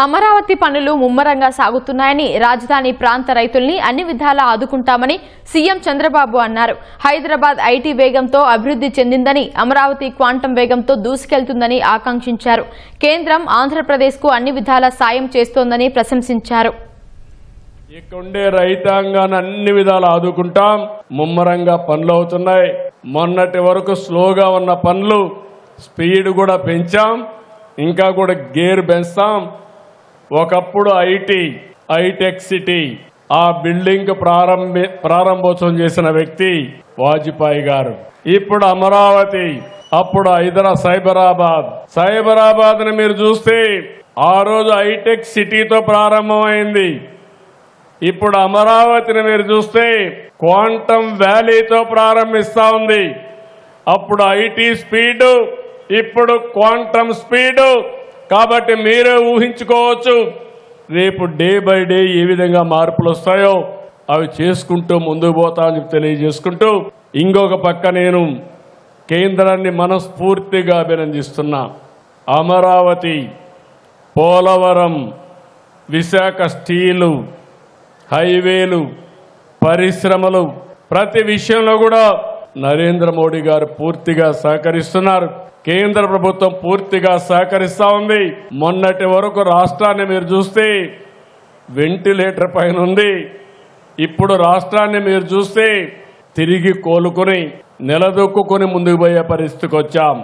అమరావతి పనులు ముమ్మరంగా సాగుతున్నాయని రాజధాని ప్రాంత రైతుల్ని అన్ని విధాలా ఆదుకుంటామని సీఎం చంద్రబాబు అన్నారు. హైదరాబాద్ ఐటీ వేగంతో అభివృద్ధి చెందిందని, అమరావతి క్వాంటం వేగంతో దూసుకెళ్తుందని ఆకాంక్షించారు. కేంద్రం ఆంధ్రప్రదేశ్కు అన్ని విధాలా సాయం చేస్తోందని ప్రశంసించారు. ఇక్కడే రైతాంగాన్ని అన్ని విధాలు ఆదుకుంటాం. ముమ్మరంగా పనులు అవుతున్నాయి. మొన్నటి వరకు స్లోగా ఉన్న పనులు స్పీడ్ కూడా పెంచాం, ఇంకా కూడా గేర్ పెంచుతాం. ఒకప్పుడు హైటెక్ సిటీ ఆ బిల్డింగ్ ప్రారంభోత్సవం చేసిన వ్యక్తి వాజ్పేయి గారు. ఇప్పుడు అమరావతి, అప్పుడు సైబరాబాద్ ని మీరు చూస్తే ఆ రోజు హైటెక్ సిటీతో ప్రారంభమైంది. ఇప్పుడు అమరావతిని మీరు చూస్తే క్వాంటం వ్యాలీతో ప్రారంభిస్తా ఉంది. అప్పుడు ఐటీ స్పీడు, ఇప్పుడు క్వాంటం స్పీడు. కాబట్టి మీరే ఊహించుకోవచ్చు రేపు డే బై డే ఏ విధంగా మార్పులు వస్తాయో అవి చేసుకుంటూ ముందుకు పోతామని తెలియజేసుకుంటూ, ఇంకొక పక్క నేను కేంద్రాన్ని మనస్ఫూర్తిగా అభినందిస్తున్నా. అమరావతి, పోలవరం, విశాఖ స్టీలు, హైవేలు, పరిశ్రమలు ప్రతి విషయంలో కూడా నరేంద్ర మోడీ గారు పూర్తిగా సహకరిస్తున్నారు. కేంద్ర ప్రభుత్వం పూర్తిగా సహకరిస్తా ఉంది. మొన్నటి వరకు రాష్ట్రాన్ని మీరు చూస్తే వెంటిలేటర్ పైన ఉంది. ఇప్పుడు రాష్ట్రాన్ని మీరు చూస్తే తిరిగి కోలుకొని నిలదొక్కుని ముందుకు పోయే పరిస్థితికి వచ్చాం.